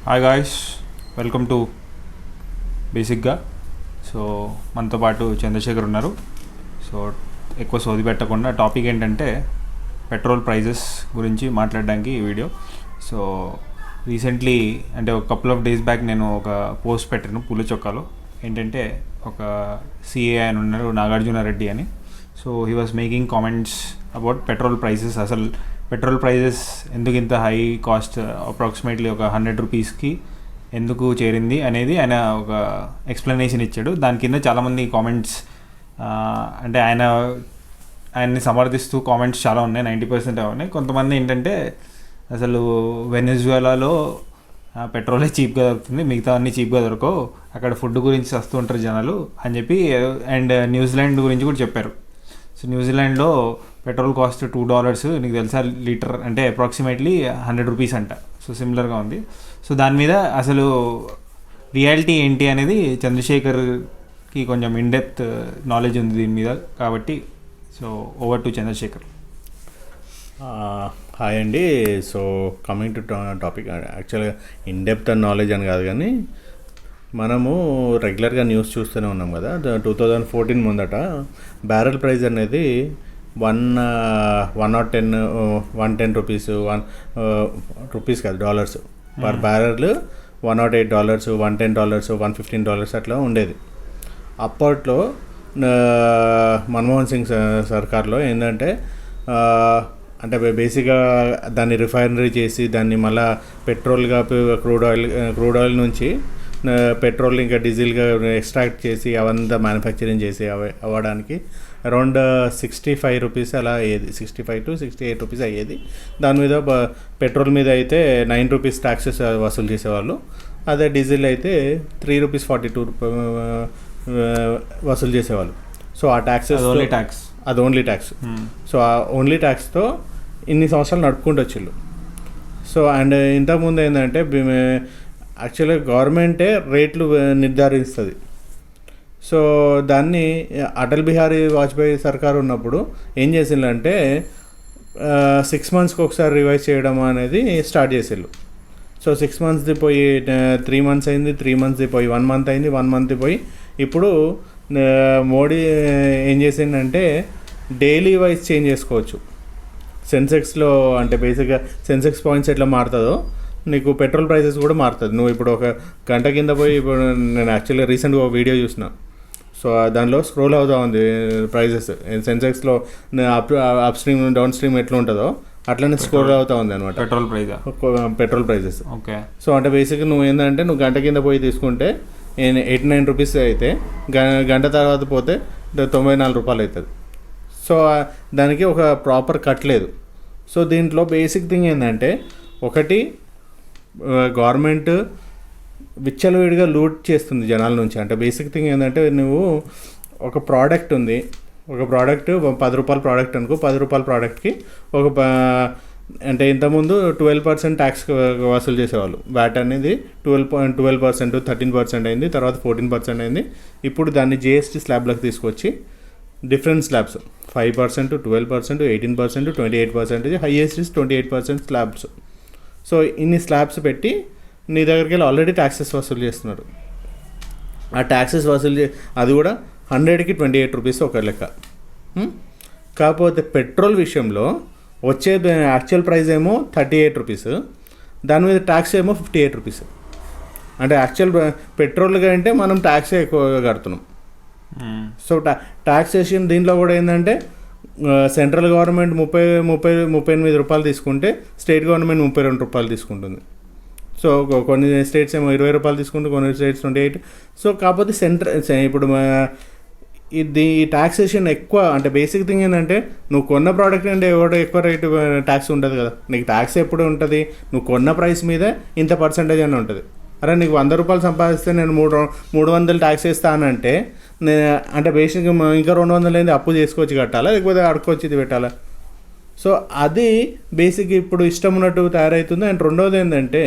Hi guys, welcome to బేసిక్గా. So మనతో పాటు చంద్రశేఖర్ ఉన్నారు. సో ఎక్కువ సోది పెట్టకుండా టాపిక్ ఏంటంటే పెట్రోల్ ప్రైజెస్ గురించి మాట్లాడడానికి ఈ వీడియో. సో రీసెంట్లీ అంటే ఒక కపుల్ ఆఫ్ డేస్ బ్యాక్ నేను ఒక పోస్ట్ పెట్టాను పూల చొక్కాలో. ఏంటంటే ఒక సిఏ ఆయన ఉన్నారు, నాగార్జున రెడ్డి అని. So he was making comments about petrol prices. అసలు పెట్రోల్ ప్రైజెస్ ఎందుకు ఇంత హై కాస్ట్, అప్రాక్సిమేట్లీ ఒక 100 రూపీస్కి ఎందుకు చేరింది అనేది ఆయన ఒక ఎక్స్ప్లెనేషన్ ఇచ్చాడు. దాని కింద చాలామంది కామెంట్స్ అంటే ఆయన్ని సమర్థిస్తూ కామెంట్స్ చాలా ఉన్నాయి, 90% ఉన్నాయి. కొంతమంది ఏంటంటే అసలు వెనెజువేలాలో పెట్రోలే చీప్గా దొరుకుతుంది, మిగతా అన్నీ చీప్గా దొరకవు, అక్కడ ఫుడ్ గురించి వస్తూ ఉంటారు జనాలు అని చెప్పి. అండ్ న్యూజిలాండ్ గురించి కూడా చెప్పారు. సో న్యూజిలాండ్లో పెట్రోల్ కాస్ట్ $2, నీకు తెలుసా లీటర్ అంటే అప్రాక్సిమేట్లీ 100 రూపీస్ అంట. సో సిమిలర్గా ఉంది. సో దాని మీద అసలు రియాలిటీ ఏంటి అనేది చంద్రశేఖర్కి కొంచెం ఇన్డెప్త్ నాలెడ్జ్ ఉంది దీని మీద, కాబట్టి so over to Chandrashekar. Hi అండి. సో కమింగ్ టు టాపిక్, యాక్చువల్గా ఇన్డెప్త్ అండ్ నాలెడ్జ్ అని కాదు, కానీ మనము రెగ్యులర్గా న్యూస్ చూస్తూనే ఉన్నాం కదా. 2014 ముందట బ్యారెల్ ప్రైస్ అనేది 110 రూపీస్, రూపీస్ కాదు డాలర్స్ పర్ బ్యారెల్. $108, $110, $115 అట్లా ఉండేది. అప్పట్లో మన్మోహన్ సింగ్ సర్కార్లో ఏంటంటే అంటే బేసిక్గా దాన్ని రిఫైనరీ చేసి దాన్ని మళ్ళీ పెట్రోల్గా క్రూడ్ ఆయిల్ నుంచి పెట్రోల్ ఇంకా డీజిల్గా ఎక్స్ట్రాక్ట్ చేసి అవంతా మ్యానుఫ్యాక్చరింగ్ చేసి అవ్వడానికి అరౌండ్ 65 రూపీస్ అలా అయ్యేది, 65 to 68 రూపీస్ అయ్యేది. దాని మీద పెట్రోల్ మీద అయితే 9 రూపీస్ ట్యాక్సెస్ వసూలు చేసేవాళ్ళు. అదే డీజిల్ అయితే $3.42 వసూలు చేసేవాళ్ళు. సో ఆ ట్యాక్సెస్ అది ఓన్లీ ట్యాక్స్. సో ఆ ఓన్లీ ట్యాక్స్తో ఇన్ని సంవత్సరాలు నడుపుకుంటూ వచ్చిళ్ళు. సో అండ్ ఇంతకుముందు ఏంటంటే యాక్చువల్గా గవర్నమెంటే రేట్లు నిర్ధారిస్తుంది. సో దాన్ని అటల్ బిహారీ వాజ్పేయి సర్కారు ఉన్నప్పుడు ఏం చేసిందంటే 6 monthsకి ఒకసారి రివైజ్ చేయడం అనేది స్టార్ట్ చేసిళ్ళు. సో 6 monthsది పోయి 3 months అయింది, 3 monthsది పోయి 1 month అయింది, 1 monthది పోయి ఇప్పుడు మోడీ ఏం చేసిందంటే డైలీ వైజ్ చేంజ్ చేసుకోవచ్చు. సెన్సెక్స్లో అంటే బేసిక్గా సెన్సెక్స్ పాయింట్స్ ఎట్లా మారుతుందో నీకు పెట్రోల్ ప్రైసెస్ కూడా మారుతుంది. నువ్వు ఇప్పుడు ఒక గంట కింద పోయి, ఇప్పుడు నేను యాక్చువల్గా రీసెంట్గా ఒక వీడియో చూసిన. సో దానిలో స్క్రోల్ అవుతూ ఉంది ప్రైజెస్. సెన్సెక్స్లో అప్ స్ట్రీమ్ డౌన్ స్ట్రీమ్ ఎట్లా ఉంటుందో అట్లనే స్క్రోల్ అవుతూ ఉంది అనమాట పెట్రోల్ ప్రైజెస్. ఓకే. సో అంటే బేసిక్గా నువ్వు ఏంటంటే నువ్వు గంట కింద పోయి తీసుకుంటే 89 రూపీస్ అయితే గంట తర్వాత పోతే 94 రూపాయలు అవుతుంది. సో దానికి ఒక ప్రాపర్ కట్ లేదు. సో దీంట్లో బేసిక్ థింగ్ ఏంటంటే ఒకటి గవర్నమెంట్ విచ్చలవిడిగా లూట్ చేస్తుంది జనాల నుంచి. అంటే బేసిక్ థింగ్ ఏంటంటే నువ్వు ఒక ప్రోడక్ట్ ఉంది, ఒక ప్రోడక్ట్ ₹10 ప్రోడక్ట్ అనుకో, ₹10 ప్రోడక్ట్కి ఒక అంటే ఇంతకుముందు 12% ట్యాక్స్ వసూలు చేసేవాళ్ళు. వ్యాట్ అనేది 12%, 13% అయింది, తర్వాత 14% అయింది. ఇప్పుడు దాన్ని జిఎస్టీ స్లాబ్లకు తీసుకొచ్చి different slabs 5%, 12%, 18%, 28%, highest is 28% slabs. So ఇన్ని స్లాబ్స్ పెట్టి నీ దగ్గరికి వెళ్ళి ఆల్రెడీ ట్యాక్సెస్ వసూలు చేస్తున్నారు. ఆ ట్యాక్సెస్ వసూలు అది కూడా 100కి 28 రూపీస్ ఒక లెక్క. కాకపోతే పెట్రోల్ విషయంలో వచ్చే యాక్చువల్ ప్రైస్ ఏమో 38 రూపీస్, దాని మీద ట్యాక్స్ ఏమో 58 రూపీస్. అంటే యాక్చువల్ పెట్రోల్గా అంటే మనం ట్యాక్సే ఎక్కువగా కడుతున్నాం. సో ట్యాక్సేషన్ దీంట్లో కూడా ఏంటంటే సెంట్రల్ గవర్నమెంట్ 38 రూపాయలు తీసుకుంటే స్టేట్ గవర్నమెంట్ 32 రూపాయలు తీసుకుంటుంది. సో కొన్ని స్టేట్స్ ఏమో 20 రూపాయలు తీసుకుంటే, కొన్ని స్టేట్స్ 28. సో కాకపోతే ఇప్పుడు ఈ ట్యాక్సేషన్ ఎక్కువ. అంటే బేసిక్ థింగ్ ఏంటంటే నువ్వు కొన్న ప్రోడక్ట్ అంటే ఎవడో ఎక్కువ రేటు ట్యాక్స్ ఉంటుంది కదా. నీకు ట్యాక్స్ ఎప్పుడు ఉంటుంది, నువ్వు కొన్న ప్రైస్ మీద ఇంత పర్సంటేజ్ అని ఉంటుంది. అరే నీకు 100 రూపాయలు సంపాదిస్తే నేను 300 ట్యాక్స్ వేస్తానంటే అంటే బేసిక్గా ఇంకా 200 అయింది అప్పు చేసుకోవచ్చు కట్టాలా, లేకపోతే అడుక్కొచ్చి ఇది పెట్టాలా. సో అది బేసిక్ ఇప్పుడు ఇష్టం ఉన్నట్టు తయారవుతుంది. అండ్ రెండోది ఏంటంటే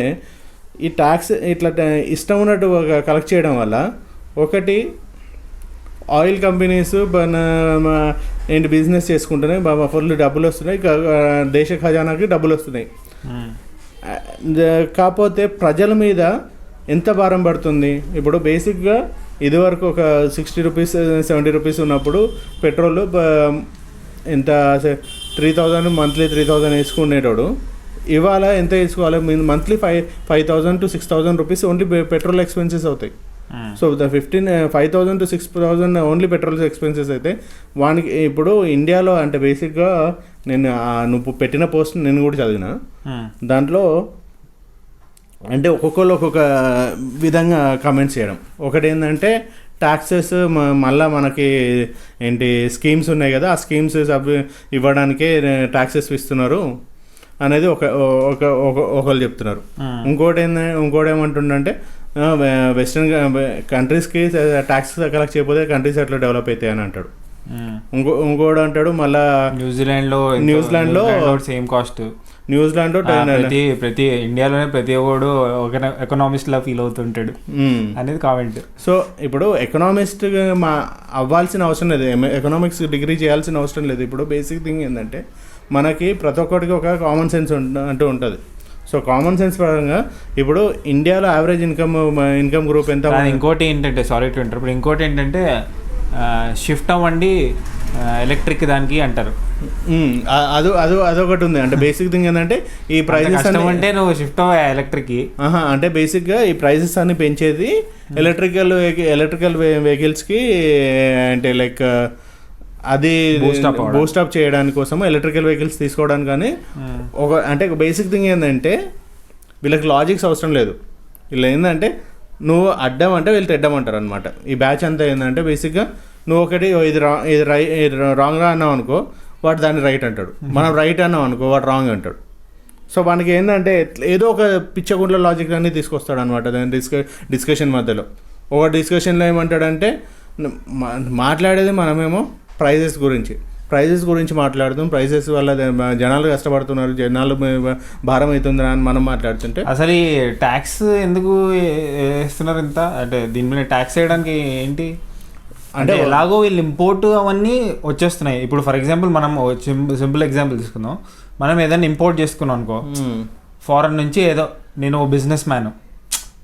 ఈ ట్యాక్స్ ఇట్లా ఇష్టం ఉన్నట్టు కలెక్ట్ చేయడం వల్ల ఒకటి ఆయిల్ కంపెనీస్ ఏంటి బిజినెస్ చేసుకుంటున్నాయి, ఫుల్ డబ్బులు వస్తున్నాయి, దేశ ఖజానాకి డబ్బులు వస్తున్నాయి. కాకపోతే ప్రజల మీద ఎంత భారం పడుతుంది? ఇప్పుడు బేసిక్గా ఇదివరకు ఒక 60 రూపీస్ 70 రూపీస్ ఉన్నప్పుడు పెట్రోల్ ఎంత 3000 మంత్లీ 3000 వేసుకునేటోడు ఇవాళ ఎంత వేసుకోవాలి? Monthly 5,000 to 6,000 rupees only petrol expenses అవుతాయి. So 5,000 to 6,000 only petrol expenses అయితే వానికి ఇప్పుడు ఇండియాలో అంటే బేసిక్గా నేను నువ్వు పెట్టిన పోస్ట్ నేను కూడా చదివిన దాంట్లో అంటే ఒక్కొక్కరు ఒక్కొక్క విధంగా కామెంట్స్ చేయడం. ఒకటి ఏంటంటే ట్యాక్సెస్ మళ్ళీ మనకి ఏంటి స్కీమ్స్ ఉన్నాయి కదా, ఆ స్కీమ్స్ ఇవ్వడానికే ట్యాక్సెస్ ఇస్తున్నారు అనేది ఒకళ్ళు చెప్తున్నారు. ఇంకోటి ఏమంటుండంటే వెస్ట్రన్ కంట్రీస్కి ట్యాక్స్ కలెక్ట్ చేయకపోతే కంట్రీస్ ఎట్లా డెవలప్ అవుతాయి అని అంటాడు. ఇంకోటి అంటాడు మళ్ళీ న్యూజిలాండ్లో సేమ్ కాస్ట్, న్యూజిలాండ్లో ప్రతి ఇండియాలోనే ప్రతి ఒక్కడు ఎకనామిస్ట్ లా ఫీల్ అవుతుంటాడు అనేది కామెంట్. సో ఇప్పుడు ఎకనామిస్ట్ అవ్వాల్సిన అవసరం లేదు, ఎకనామిక్స్ డిగ్రీ చేయాల్సిన అవసరం లేదు. ఇప్పుడు బేసిక్ థింగ్ ఏంటంటే మనకి ప్రతి ఒక్కరికి ఒక కామన్ సెన్స్ అంటూ ఉంటుంది. సో కామన్ సెన్స్ పరంగా ఇప్పుడు ఇండియాలో యావరేజ్ ఇన్కమ్ గ్రూప్ ఎంత? ఇంకోటి ఏంటంటే సారీ టు ఇంటర్, ఇప్పుడు ఇంకోటి ఏంటంటే షిఫ్ట్ అవ్వండి ఎలక్ట్రిక్ దానికి అంటారు. అదొకటి ఉంది. అంటే బేసిక్ థింగ్ ఏంటంటే ఈ ప్రైజెస్ అంటే నువ్వు షిఫ్ట్ అవ్వ ఎలక్ట్రిక్ అంటే బేసిక్గా ఈ ప్రైజెస్ అన్ని పెంచేది ఎలక్ట్రికల్ వెహికల్స్కి అంటే లైక్ అది బూస్ట్ అప్ చేయడానికి కోసం ఎలక్ట్రికల్ వెహికల్స్ తీసుకోవడానికి. కానీ అంటే బేసిక్ థింగ్ ఏంటంటే వీళ్ళకి లాజిక్స్ అవసరం లేదు. వీళ్ళు ఏంటంటే నువ్వు అడ్డం అంటే వీళ్ళు తెడ్డమంటారు అనమాట. ఈ బ్యాచ్ అంతా ఏంటంటే బేసిక్గా నువ్వు ఒకటి ఇది రాంగ్గా అన్నావు అనుకో వాడు దాన్ని రైట్ అంటాడు, మనం రైట్ అన్నావు అనుకో వాడు రాంగ్ అంటాడు. సో వానికి ఏంటంటే ఏదో ఒక పిచ్చగుండ్ల లాజిక్ అన్నీ తీసుకొస్తాడు అనమాట దాని డిస్కషన్ మధ్యలో. ఒక డిస్కషన్లో ఏమంటాడంటే మాట్లాడేది మనమేమో ప్రైజెస్ గురించి మాట్లాడుతాం, ప్రైజెస్ వల్ల జనాలు కష్టపడుతున్నారు, జనాలు భారం అవుతుందా అని మనం మాట్లాడుతుంటే అసలు ఈ ట్యాక్స్ ఎందుకు వేస్తున్నారు ఇంత? అంటే దీని మీద ట్యాక్స్ వేయడానికి ఏంటి అంటే ఎలాగో వీళ్ళు ఇంపోర్ట్ అవన్నీ వచ్చేస్తున్నాయి. ఇప్పుడు ఫర్ ఎగ్జాంపుల్ మనం సింపుల్ ఎగ్జాంపుల్ తీసుకుందాం, మనం ఏదైనా ఇంపోర్ట్ చేసుకున్నాం అనుకో ఫారెన్ నుంచి, ఏదో నేను బిజినెస్ మ్యాన్,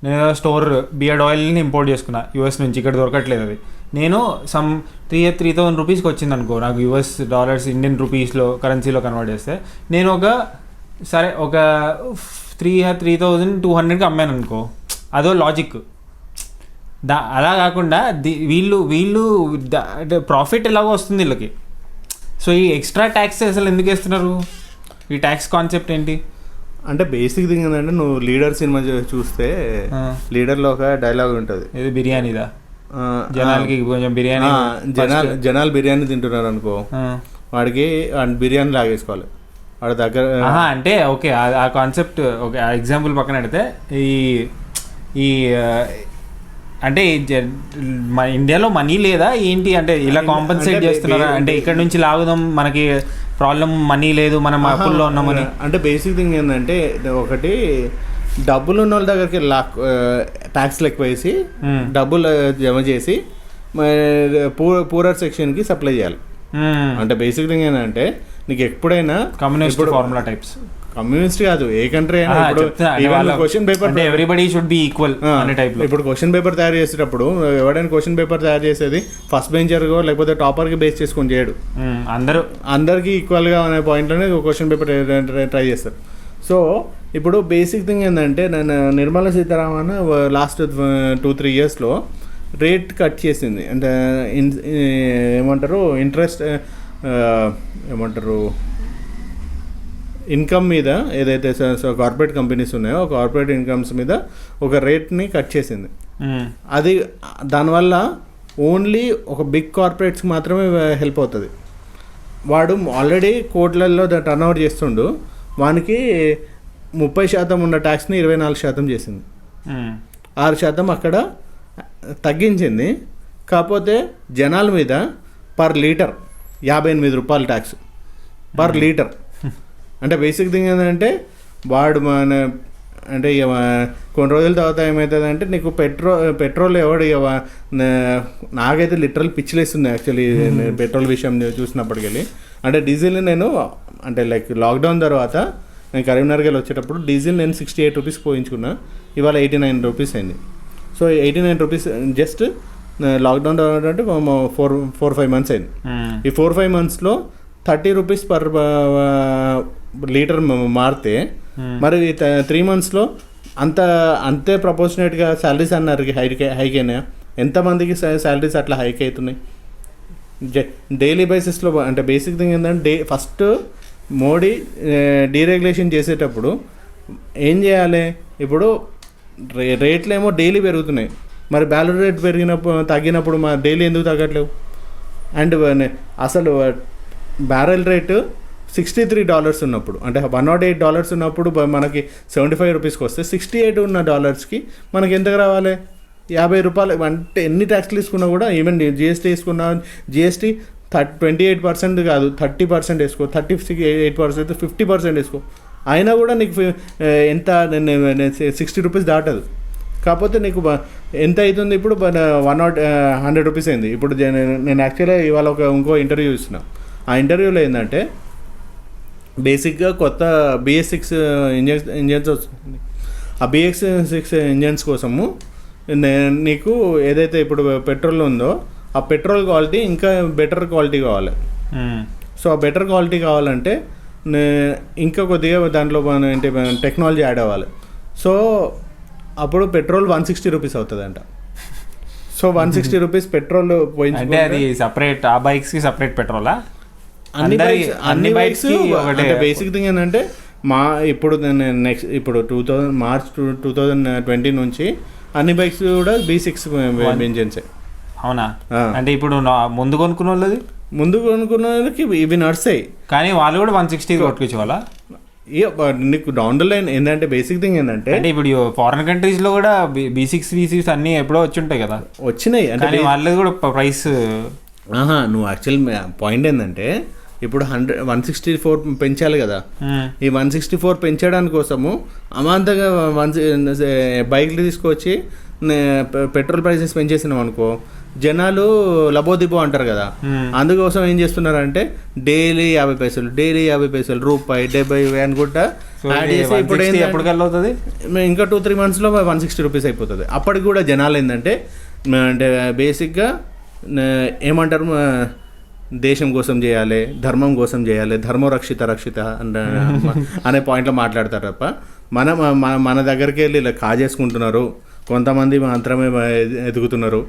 నేను ఏదో స్టోర్ బియర్డ్ ఆయిల్ని ఇంపోర్ట్ చేసుకున్నా యూఎస్ నుంచి, ఇక్కడ దొరకట్లేదు అది, నేను సమ్ 3,000 రూపీస్కి వచ్చింది అనుకో, నాకు యూఎస్ డాలర్స్ ఇండియన్ రూపీస్లో కరెన్సీలో కన్వర్ట్ చేస్తే నేను ఒక 3,200కి అమ్మాను అనుకో, అదో లాజిక్. అలా కాకుండా వీళ్ళు అంటే ప్రాఫిట్ ఎలాగో వస్తుంది వీళ్ళకి. సో ఈ ఎక్స్ట్రా ట్యాక్స్ అసలు ఎందుకు వేస్తున్నారు? ఈ ట్యాక్స్ కాన్సెప్ట్ ఏంటి అంటే బేసిక్ థింగ్ ఏంటంటే నువ్వు లీడర్ సినిమా చూస్తే లీడర్లో ఒక డైలాగ్ ఉంటుంది, ఇది బిర్యానీదా, జనాలకి కొంచెం బిర్యానీ జనాలు బిర్యానీ తింటున్నారు అనుకో, వాడికి బిర్యానీ లాగేసుకోవాలి వాడి దగ్గర. అంటే ఓకే ఆ కాన్సెప్ట్ ఓకే, ఆ ఎగ్జాంపుల్ పక్కన పెడితే ఈ అంటే మన ఇండియాలో మనీ లేదా ఏంటి అంటే ఇలా కాంపన్సేట్ చేస్తున్నారా? అంటే ఇక్కడ నుంచి లాగుదాం, మనకి ప్రాబ్లం మనీ లేదు, మనం అప్పుల్లో ఉన్నామని. అంటే బేసిక్ థింగ్ ఏంటంటే ఒకటి డబ్బులు ఉన్న వాళ్ళ దగ్గరికి ట్యాక్స్లు ఎక్కువ వేసి డబ్బులు జమ చేసి పూరర్ సెక్షన్కి సప్లై చేయాలి. అంటే బేసిక్ థింగ్ ఏంటంటే నీకు ఎప్పుడైనా కమ్యూనిస్ట్ ఫార్ములా టైప్స్, కమ్యూనిస్ట్ కాదు ఏ కంట్రీ అయినా, question paper everybody should be equal అనే టైప్ లో. ఇప్పుడు క్వశ్చన్ పేపర్ తయారు చేసేటప్పుడు ఎవడైనా క్వశ్చన్ పేపర్ తయారు చేసేది ఫస్ట్ బెంచర్ లేకపోతే టాపర్ కి బేస్ చేసుకొని చేయడు, అందరికి ఈక్వల్ గా అనే పాయింట్ లోనే క్వశ్చన్ పేపర్ ట్రై చేస్తారు. సో ఇప్పుడు బేసిక్ థింగ్ ఏంటంటే నేను నిర్మలా సీతారామన్ లాస్ట్ 2-3 ఇయర్స్లో రేట్ కట్ చేసింది. అంటే ఏమంటారు ఇంట్రెస్ట్ ఏమంటారు ఇన్కమ్ మీద ఏదైతే కార్పొరేట్ కంపెనీస్ ఉన్నాయో కార్పొరేట్ ఇన్కమ్స్ మీద ఒక రేట్ని కట్ చేసింది. అది దానివల్ల ఓన్లీ ఒక బిగ్ కార్పొరేట్స్కి మాత్రమే హెల్ప్ అవుతుంది. వాడు ఆల్రెడీ కోట్లలో టర్న్ ఓవర్ చేస్తుండు, వానికి 30% ఉన్న ట్యాక్స్ని 24% చేసింది, 6% అక్కడ తగ్గించింది. కాకపోతే జనాల మీద పర్ లీటర్ 58 రూపాయలు ట్యాక్స్ పర్ లీటర్. అంటే బేసిక్ థింగ్ ఏంటంటే వాడు అంటే కొన్ని రోజుల తర్వాత ఏమవుతుందంటే నీకు పెట్రోల్ ఎవడు నాకైతే లిటరల్ పిచ్చిలేస్తుంది యాక్చువల్లీ పెట్రోల్ విషయం చూసినప్పటికెళ్ళి. అంటే డీజిల్ నేను అంటే లైక్ లాక్డౌన్ తర్వాత నేను కరీంనగర్కి వెళ్ళి వచ్చేటప్పుడు డీజిల్ నేను 68 రూపీస్ పోయించుకున్నా, ఇవాళ 89 రూపీస్ అయింది. సో 89 రూపీస్ జస్ట్ లాక్డౌన్ అంటే 4-5 మంత్స్ అయింది. ఈ 4-5 మంత్స్లో 30 రూపీస్ పర్ లీటర్ మారితే మరి 3 మంత్స్లో అంతే ప్రపోర్షనేట్గా శాలరీస్ అన్నారు హైక్ అయినాయా? ఎంతమందికి శాలరీస్ అట్లా హైక్ అవుతున్నాయి డైలీ బేసిస్లో? అంటే బేసిక్ థింగ్ ఏంటంటే ఫస్ట్ మోడీ డీరెగ్యులేషన్ చేసేటప్పుడు ఏం చేయాలి? ఇప్పుడు రేట్లు ఏమో డైలీ పెరుగుతున్నాయి, మరి బ్యాలెట్ రేట్ తగ్గినప్పుడు మా డైలీ ఎందుకు తగ్గట్లేవు? అండ్ అసలు బ్యారెల్ రేటు $63 ఉన్నప్పుడు, అంటే $108 ఉన్నప్పుడు మనకి 75 రూపీస్కి వస్తే 68 ఉన్న డాలర్స్కి మనకి ఎంతకు రావాలి? 50 రూపాయలు. అంటే ఎన్ని ట్యాక్స్లు తీసుకున్నా కూడా, ఈవెన్ జిఎస్టీ తీసుకున్నా, జిఎస్టీ 28% కాదు 30% వేసుకో, 38% 50% వేసుకో, అయినా కూడా నీకు ఎంత 60 రూపీస్ దాటదు. కాకపోతే నీకు ఎంత అవుతుంది ఇప్పుడు? 100 రూపీస్ అయింది. ఇప్పుడు నేను యాక్చువల్గా ఇవాళ ఇంకో ఇంటర్వ్యూ ఇస్తున్నా. ఆ ఇంటర్వ్యూలో ఏంటంటే బేసిక్గా కొత్త BS6 ఇంజన్స్ వస్తుంది. ఆ BS6 ఇంజన్స్ కోసము నీకు ఏదైతే ఇప్పుడు పెట్రోల్ ఉందో ఆ పెట్రోల్ క్వాలిటీ ఇంకా బెటర్ క్వాలిటీ కావాలి. సో ఆ బెటర్ క్వాలిటీ కావాలంటే ఇంకా కొద్దిగా దాంట్లో ఏంటి టెక్నాలజీ యాడ్ అవ్వాలి. సో అప్పుడు పెట్రోల్ 160 రూపీస్ అవుతుందంట. సో 160 రూపీస్ పెట్రోల్ పోయింది. అది సపరేట్ ఆ బైక్స్కి సపరేట్ పెట్రోలా? అన్ని బైక్స్ అంటే బేసిక్ థింగ్ ఏంటంటే ఇప్పుడు నెక్స్ట్ ఇప్పుడు మార్చ్ 2020 నుంచి అన్ని బైక్స్ కూడా B6 ఇంజన్సే. అవునా? అంటే ఇప్పుడు ముందు కొనుక్కున్న వాళ్ళకి ఇవి నడుస్తాయి, కానీ వాళ్ళు కూడా 160 కొట్టుకొచ్చేవాళ్ళ. నీకు డౌన్ ద లైన్ ఏంటంటే బేసిక్ థింగ్ ఏంటంటే అంటే ఇప్పుడు ఫారెన్ కంట్రీస్లో కూడా B6 అన్నీ ఎప్పుడో వచ్చి ఉంటాయి కదా, వచ్చినాయి. అంటే వాళ్ళది కూడా ప్రైస్ నువ్వు యాక్చువల్ పాయింట్ ఏంటంటే ఇప్పుడు 164 పెంచాలి కదా. ఈ 164 పెంచడానికి కోసము అమాంతంగా బైక్లు తీసుకొచ్చి పెట్రోల్ ప్రైసెస్ పెంచేసినాం అనుకో, జనాలు లబోదిబో అంటారు కదా. అందుకోసం ఏం చేస్తున్నారంటే డైలీ 50 పైసలు, రూపాయి 70 అనుకుంటా యాడ్ చేసి ఇప్పుడు అవుతుంది. ఇంకా 2-3 మంత్స్లో 160 రూపీస్ అయిపోతుంది. అప్పటికి కూడా జనాలు ఏంటంటే అంటే బేసిక్గా ఏమంటారు, దేశం కోసం చేయాలి, ధర్మం కోసం చేయాలి, ధర్మరక్షిత అనే పాయింట్లో మాట్లాడతారు తప్ప మన దగ్గరికి వెళ్ళి ఇలా కాజేసుకుంటున్నారు. కొంతమంది మాత్రమే ఎదుగుతున్నారు.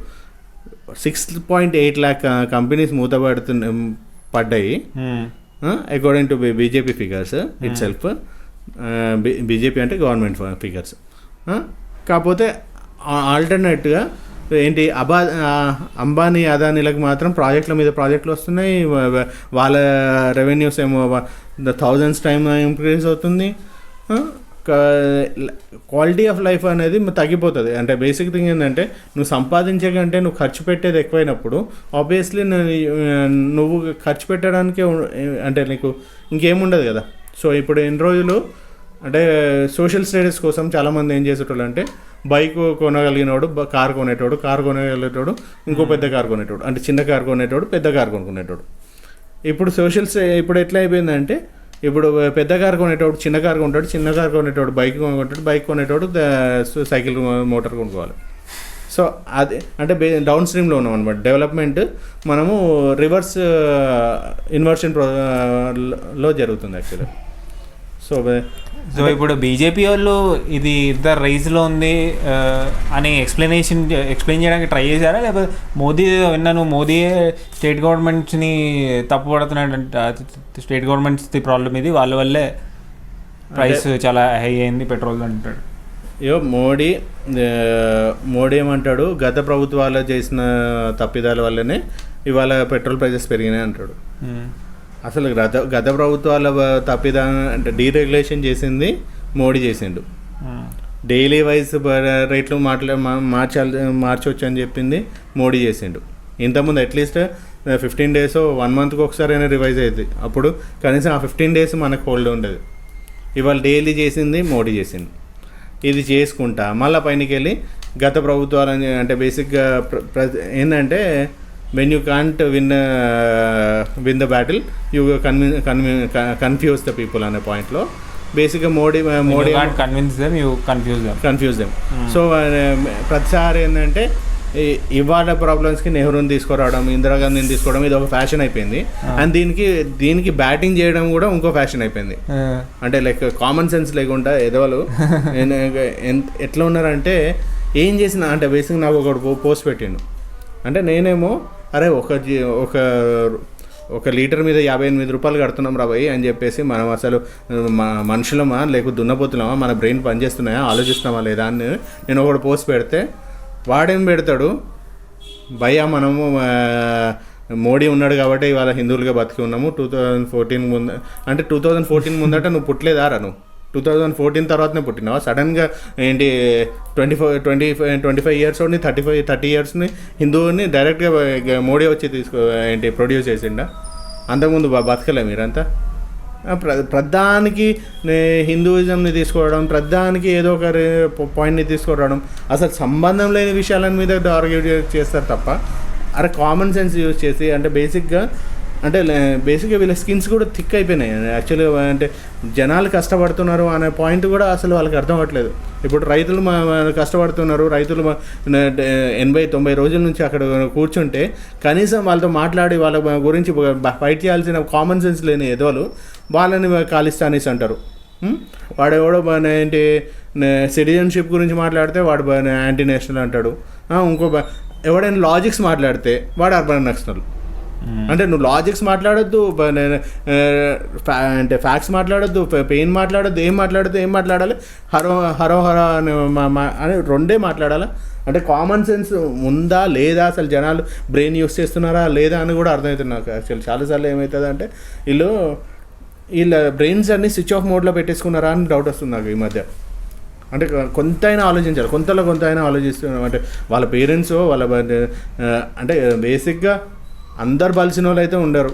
6.8 lakh కంపెనీస్ పడ్డాయి according to BJP figures it self. BJP అంటే గవర్నమెంట్ ఫిగర్స్. కాకపోతే ఆల్టర్నేట్గా ఏంటి అంబానీ అదానీలకు మాత్రం ప్రాజెక్టుల మీద ప్రాజెక్టులు వస్తున్నాయి. వాళ్ళ రెవెన్యూస్ ఏమో థౌజండ్స్ టైమ్ ఇంక్రీజ్ అవుతుంది. క్వాలిటీ ఆఫ్ లైఫ్ అనేది తగ్గిపోతుంది. అంటే బేసిక్ థింగ్ ఏంటంటే నువ్వు సంపాదించే కంటే నువ్వు ఖర్చు పెట్టేది ఎక్కువైనప్పుడు ఆబ్వియస్లీ నువ్వు ఖర్చు పెట్టడానికే అంటే నీకు ఇంకేముండదు కదా. సో ఇప్పుడు ఎన్ని రోజులు అంటే సోషల్ స్టేటస్ కోసం చాలామంది ఏం చేసేటోళ్ళు అంటే బైక్ కొనగలిగినోడు కారు కొనగలిగేటోడు ఇంకో పెద్ద కారు కొనేటోడు, అంటే చిన్న కారు కొనేటోడు పెద్ద కారు కొనుక్కునేటోడు. ఇప్పుడు ఎట్లా అయిపోయిందంటే ఇప్పుడు పెద్ద కారు కొనేటోడు చిన్న కారు కొంటాడు, చిన్న కారు కొనేటోడు బైక్ కొనేటోడు సైకిల్ మోటార్ కొనుక్కోవాలి. సో అది అంటే డౌన్ స్ట్రీమ్లో ఉన్నాం అనమాట. డెవలప్మెంట్ మనము రివర్స్ ఇన్వర్షన్ లో జరుగుతుంది యాక్చువల్గా. సో ఇప్పుడు బీజేపీ వాళ్ళు ఇది ఇద్దరు రైజ్లో ఉంది అని ఎక్స్ప్లెయిన్ చేయడానికి ట్రై చేశారా, లేకపోతే మోదీ విన్నాను మోదీయే స్టేట్ గవర్నమెంట్స్ని తప్పుపడుతున్నాడంట, స్టేట్ గవర్నమెంట్స్ ప్రాబ్లం ఇది, వాళ్ళ వల్లే ప్రైస్ చాలా హై అయింది పెట్రోల్ అంటాడు. మోడీ ఏమంటాడు, గత ప్రభుత్వాలు చేసిన తప్పిదాల వల్లనే ఇవాళ పెట్రోల్ ప్రైసెస్ పెరిగినాయి అంటాడు. అసలు గత ప్రభుత్వాల తప్పిదా అంటే డీరెగ్యులేషన్ చేసింది మోడీ చేసిండు. డైలీ వైజ్ రేట్లు మార్చవచ్చు అని చెప్పింది మోడీ చేసిండు. ఇంతకుముందు అట్లీస్ట్ 15 days 1 monthకి ఒకసారి అయినా రివైజ్ అవుతుంది. అప్పుడు కనీసం ఆ 15 days మనకు హోల్డ్ ఉండదు. ఇవాళ డైలీ చేసింది మోడీ చేసింది. ఇది చేసుకుంటా మళ్ళీ పైనకి వెళ్ళి గత ప్రభుత్వాలు అంటే బేసిక్గా ఏంటంటే when you can't win the battle you confuse the people అనే పాయింట్లో బేసిక్గా Modi convince them, you confuse them. So ప్రతిసారి ఏంటంటే ఇవాళ ప్రాబ్లమ్స్కి నెహ్రూని తీసుకురావడం, ఇందిరాగాంధీని తీసుకోవడం ఇది ఒక ఫ్యాషన్ అయిపోయింది. అండ్ దీనికి బ్యాటింగ్ చేయడం కూడా ఇంకో ఫ్యాషన్ అయిపోయింది. అంటే లైక్ కామన్ సెన్స్ లేకుండా ఎదవలు ఎట్లా ఉన్నారంటే ఏం చేసిన అంటే బేసిక్ నాకు ఒక పోస్ట్ పెట్టిండు. అంటే నేనేమో అరే ఒక లీటర్ మీద 58 రూపాయలు కడుతున్నాం రాబాయి అని చెప్పేసి మనం అసలు మనుషులమా లేకపోతే దున్నపోతున్నామా, మన బ్రెయిన్ పనిచేస్తున్నాయా, ఆలోచిస్తున్నామా లేదా అని నేను ఒకటి పోస్ట్ పెడితే వాడేం పెడతాడు, భయ్యా మనము మోడీ ఉన్నాడు కాబట్టి ఇవాళ హిందువులుగా బతికి ఉన్నాము. 2014 ముందు అంటే 2014 ముందట నువ్వు పుట్టలేదారా, నువ్వు 2014 తర్వాతనే పుట్టినావా? సడన్గా ఏంటి 25 ఇయర్స్ ఓడిని 30 ఇయర్స్ని హిందువుని డైరెక్ట్గా మోడీ వచ్చి ప్రొడ్యూస్ చేసిండా? అంతకుముందు బతకలే మీరంతా? ప్రధానికి హిందూయిజంని తీసుకోవడం, ప్రధానికి ఏదో ఒక పాయింట్ని తీసుకురావడం, అసలు సంబంధం లేని విషయాల మీద ఆర్గ్యూ చేస్తారు తప్ప అరే కామన్ సెన్స్ యూజ్ చేసి అంటే బేసిక్గా వీళ్ళ స్కిన్స్ కూడా థిక్ అయిపోయినాయి. యాక్చువల్గా అంటే జనాలు కష్టపడుతున్నారు అనే పాయింట్ కూడా అసలు వాళ్ళకి అర్థం అవ్వట్లేదు. ఇప్పుడు రైతులు కష్టపడుతున్నారు, రైతులు 80-90 రోజుల నుంచి అక్కడ కూర్చుంటే కనీసం వాళ్ళతో మాట్లాడి వాళ్ళ గురించి ఫైట్ చేయాల్సిన కామన్ సెన్స్ లేని ఎదవలు వాళ్ళని ఖాళిస్తానీస్ అంటారు. వాడెవడో ఏంటి సిటిజన్షిప్ గురించి మాట్లాడితే వాడు యాంటీ నేషనల్ అంటాడు. ఇంకో ఎవడైనా లాజిక్స్ మాట్లాడితే వాడు అర్బన్ నక్సల్. అంటే నువ్వు లాజిక్స్ మాట్లాడొద్దు, అంటే ఫ్యాక్ట్స్ మాట్లాడొద్దు, పెయిన్ మాట్లాడొద్దు, ఏం మాట్లాడాలి, హరో అని రెండే మాట్లాడాలా? అంటే కామన్ సెన్స్ ఉందా లేదా, అసలు జనాలు బ్రెయిన్ యూస్ చేస్తున్నారా లేదా అని కూడా అర్థమవుతుంది నాకు. యాక్చువల్లీ చాలాసార్లు ఏమవుతుంది అంటే వీళ్ళ బ్రెయిన్స్ అన్ని స్విచ్ ఆఫ్ మోడ్లో పెట్టేసుకున్నారా అని డౌట్ వస్తుంది నాకు ఈ మధ్య. అంటే కొంత అయినా ఆలోచించాలి, కొంత అయినా ఆలోచిస్తున్నాం. అంటే వాళ్ళ పేరెంట్స్ వాళ్ళ అంటే బేసిక్గా అందరు బలిసిన వాళ్ళు అయితే ఉండరు.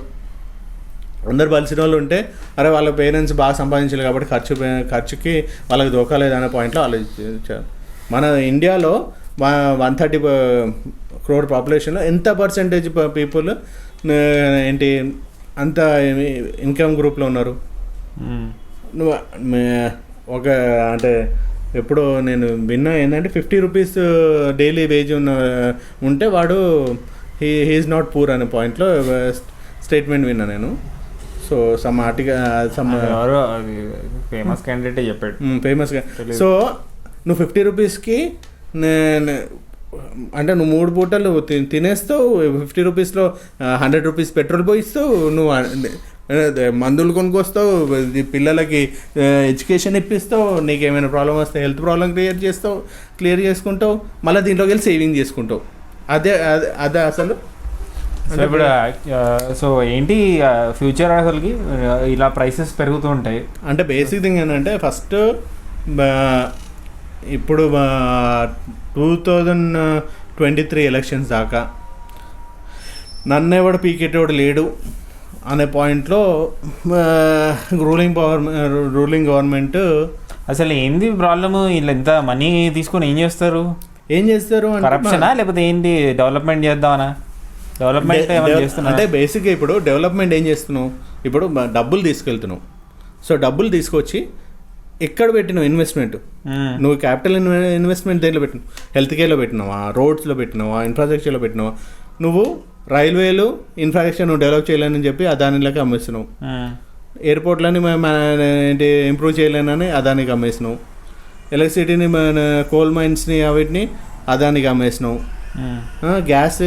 అందరు బలిసిన వాళ్ళు ఉంటే అరే వాళ్ళ పేరెంట్స్ బాగా సంపాదించాలి కాబట్టి ఖర్చుకి వాళ్ళకి దోకాలేదనే పాయింట్లో ఆలోచించారు. మన ఇండియాలో 130 crore పాపులేషన్లో ఎంత పర్సెంటేజ్ పీపుల్ ఏంటి అంత ఇన్కమ్ గ్రూప్లో ఉన్నారు? నువ్వు ఒక అంటే ఎప్పుడో నేను విన్నా ఏంటంటే 50 రూపీస్ డైలీ వేజ్ ఉంటే వాడు హీఈస్ నాట్ పూర్ అనే పాయింట్లో స్టేట్మెంట్ విన్నా నేను. సో సమ్ ఫేమస్ క్యాండిడేట్ చెప్పాడు, ఫేమస్గా. సో నువ్వు 50 రూపీస్కి అంటే నువ్వు 3 పూటలు తినేస్తావు, 50 రూపీస్లో 100 రూపీస్ పెట్రోల్ పోయిస్తావు, నువ్వు మందులు కొనుక్కొస్తావు, పిల్లలకి ఎడ్యుకేషన్ ఇప్పిస్తావు, నీకు ఏమైనా ప్రాబ్లం వస్తే హెల్త్ ప్రాబ్లం క్లియర్ చేసుకుంటావు, మళ్ళీ దీంట్లోకి వెళ్ళి సేవింగ్ చేసుకుంటావు. అదే అసలు ఇప్పుడు సో ఏంటి ఫ్యూచర్ అసలుకి ఇలా ప్రైసెస్ పెరుగుతూ ఉంటాయి. అంటే బేసిక్ థింగ్ ఏంటంటే ఫస్ట్ ఇప్పుడు 2023 ఎలక్షన్స్ దాకా నన్నెవడు పీకెటోడు లేడు అనే పాయింట్లో రూలింగ్ గవర్నమెంట్ అసలు ఏంది ప్రాబ్లము, వీళ్ళు ఎంత మనీ తీసుకొని ఏం చేస్తారు కరప్షనా లేకపోతే ఏంటి డెవలప్మెంట్ చేద్దామనా? డెవలప్మెంట్ ఏమైనా చేస్తున్నా అంటే బేసిక్గా ఇప్పుడు డెవలప్మెంట్ ఏం చేస్తున్నావు, ఇప్పుడు డబ్బులు తీసుకెళ్తున్నావు. సో డబ్బులు తీసుకొచ్చి ఎక్కడ పెట్టినావు ఇన్వెస్ట్మెంట్? నువ్వు క్యాపిటల్ ఇన్వెస్ట్మెంట్ దేంట్లో పెట్టినావు? హెల్త్ కేర్లో పెట్టినావా, రోడ్స్లో పెట్టినావా, ఇన్ఫ్రాస్ట్రక్చర్లో పెట్టినావా? నువ్వు రైల్వేలు ఇన్ఫ్రాస్ట్రక్చర్ నువ్వు డెవలప్ చేయలేనని చెప్పి అదానిలోకి అమ్మేస్తున్నావు. ఎయిర్పోర్ట్లని ఏంటి ఇంప్రూవ్ చేయలేనని అదానికి అమ్మేసినావు. ఎలక్ట్రిసిటీని కోల్ మైన్స్ని వాటిని అదానికి అమ్మేసినావు. గ్యాస్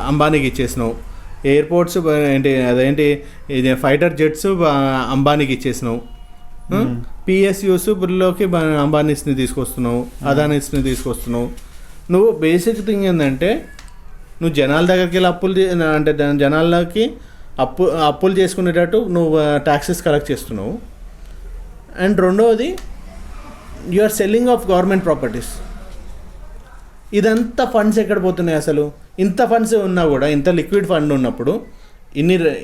అంబానీకి ఇచ్చేసినావు. ఎయిర్పోర్ట్స్ అదేంటి ఫైటర్ జెట్స్ అంబానీకి ఇచ్చేసినావు. పిఎస్యూస్లోకి అంబానీస్ని తీసుకొస్తున్నావు, అదానీస్ని తీసుకొస్తున్నావు. నువ్వు బేసిక్ థింగ్ ఏంటంటే నువ్వు జనాల దగ్గరికి వెళ్ళి అంటే జనాలకి అప్పులు చేసుకునేటట్టు నువ్వు ట్యాక్సెస్ కలెక్ట్ చేస్తున్నావు. అండ్ రెండవది you are selling off government properties. ఇదంతా ఫండ్స్ ఎక్కడ పోతున్నాయి అసలు? ఇంత ఫండ్స్ ఉన్నా కూడా, ఇంత లిక్విడ్ ఫండ్ ఉన్నప్పుడు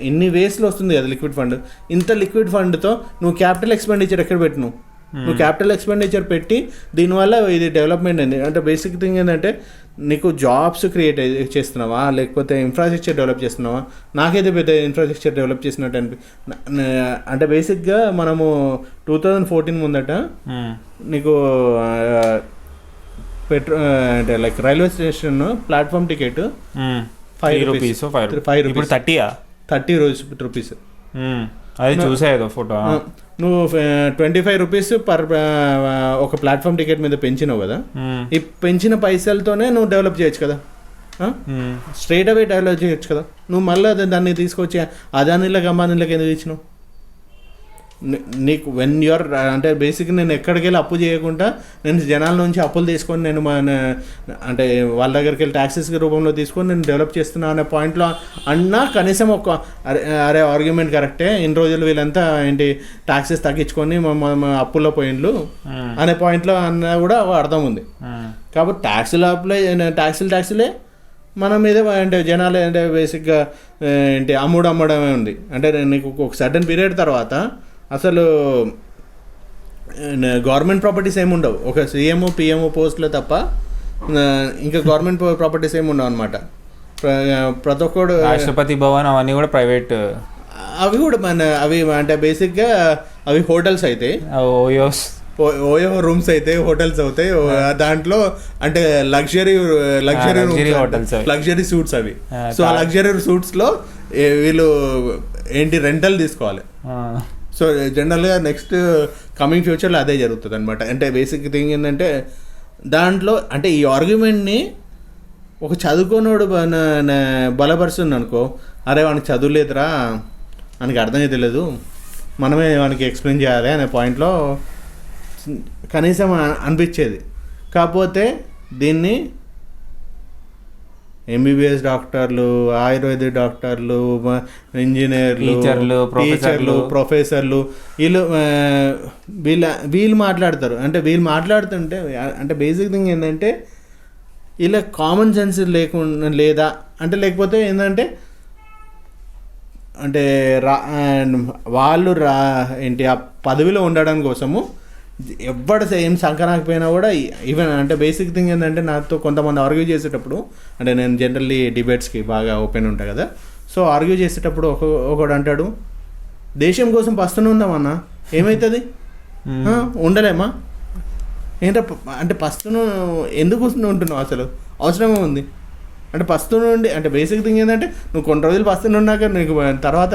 ఇన్ని వేస్లో వస్తుంది కదా లిక్విడ్ ఫండ్. ఇంత లిక్విడ్ ఫండ్తో నువ్వు క్యాపిటల్ ఎక్స్పెండిచర్ ఎక్కడ పెట్టినావు? నువ్వు క్యాపిటల్ ఎక్స్పెండిచర్ పెట్టి దీనివల్ల ఇది డెవలప్మెంట్ అయింది. అంటే బేసిక్ థింగ్ ఏంటంటే నీకు జాబ్స్ క్రియేట్ చేస్తున్నావా లేకపోతే ఇన్ఫ్రాస్ట్రక్చర్ డెవలప్ చేస్తున్నావా? నాకైతే పెద్ద ఇన్ఫ్రాస్ట్రక్చర్ డెవలప్ చేసినట్టు అంటే బేసిక్గా మనము 2014 ముందట నీకు అంటే like railway station platform ticket 5 rupees 30 rupees. అది చూసేదో ఫోటో. నువ్వు 25 రూపీస్ పర్ ఒక ప్లాట్ఫామ్ టికెట్ మీద పెంచినావు కదా, ఈ పెంచిన పైసలతోనే నువ్వు డెవలప్ చేయొచ్చు కదా, స్ట్రైట్ అవే డెవలప్ చేయొచ్చు కదా. నువ్వు మళ్ళీ దాన్ని తీసుకొచ్చి అదానిలోకి అంబానీలోకి ఎందుకు ఇచ్చినావు? నీకు వెన్ యూఆర్ అంటే బేసిక్ నేను ఎక్కడికి వెళ్ళి అప్పు చేయకుండా నేను జనాల నుంచి అప్పులు తీసుకొని నేను అంటే వాళ్ళ దగ్గరికి వెళ్ళి ట్యాక్సెస్ రూపంలో తీసుకొని నేను డెవలప్ చేస్తున్నా అనే పాయింట్లో అన్నా కనీసం ఒక అరే ఆర్గ్యుమెంట్ కరెక్టే, ఇన్ని రోజులు వీళ్ళంతా ఏంటి ట్యాక్సెస్ తగ్గించుకొని అప్పుల్లో పోయిండ్లు అనే పాయింట్లో అన్నా కూడా అర్థం ఉంది. కాబట్టి ట్యాక్సులే మన మీద అంటే జనాలు అంటే బేసిక్గా ఏంటి అమ్మడమే ఉంది. అంటే నీకు ఒక సర్టన్ పీరియడ్ తర్వాత అసలు గవర్నమెంట్ ప్రాపర్టీస్ ఏమి ఉండవు, ఒక సీఎంఓ పిఎంఓ పోస్టులో తప్ప ఇంకా గవర్నమెంట్ ప్రాపర్టీస్ ఏమి ఉండవు అనమాట. ప్రతి ఒక్కడు రాష్ట్రపతి భవన్ అవన్నీ కూడా ప్రైవేట్, అవి కూడా అవి అంటే బేసిక్గా అవి హోటల్స్ అయితే ఓయో రూమ్స్ అయితే హోటల్స్ అవుతాయి. దాంట్లో అంటే లగ్జరీ సూట్స్ అవి. సో ఆ లగ్జరీ సూట్స్లో వీళ్ళు ఏంటి రెంటల్ తీసుకోవాలి. సో జనరల్గా నెక్స్ట్ కమింగ్ ఫ్యూచర్లో అదే జరుగుతుంది అనమాట. అంటే బేసిక్ థింగ్ ఏంటంటే దాంట్లో అంటే ఈ ఆర్గ్యుమెంట్ని ఒక చదువుకోనోడు బలపరుస్తుంది అనుకో, అరే వానికి చదువులేదురా, వానికి అర్థమే తెలియదు, మనమే వానికి ఎక్స్ప్లెయిన్ చేయాలి అనే పాయింట్లో కనీసం అనిపించేది. కాకపోతే దీన్ని ఎంబీబీఎస్ డాక్టర్లు, ఆయుర్వేదిక్ డాక్టర్లు, ఇంజనీర్లు, టీచర్లు, ప్రొఫెసర్లు వీళ్ళు మాట్లాడతారు. అంటే వీళ్ళు మాట్లాడుతుంటే అంటే బేసిక్ థింగ్ ఏంటంటే ఇలా కామన్ సెన్స్ లేదా అంటే లేకపోతే ఏంటంటే అంటే వాళ్ళు ఏంటి ఆ పదవిలో ఉండడం కోసము ఎవడు ఏం సంకరాకపోయినా కూడా ఈవెన్ అంటే బేసిక్ థింగ్ ఏంటంటే నాతో కొంతమంది ఆర్గ్యూ చేసేటప్పుడు అంటే నేను జనరల్లీ డిబేట్స్కి బాగా ఓపెన్ ఉంటాను కదా, సో ఆర్గ్యూ చేసేటప్పుడు ఒకడు అంటాడు, దేశం కోసం పస్తునే ఉందామన్నా ఏమవుతుంది, ఉండలేమా ఏంటో అంటే పస్తును ఎందుకు ఉంటున్నావు, అసలు అవసరమే ఉంది అంటే పస్తును ఉండి అంటే బేసిక్ థింగ్ ఏంటంటే నువ్వు కొన్ని రోజులు పస్తును ఉన్నాక నీకు తర్వాత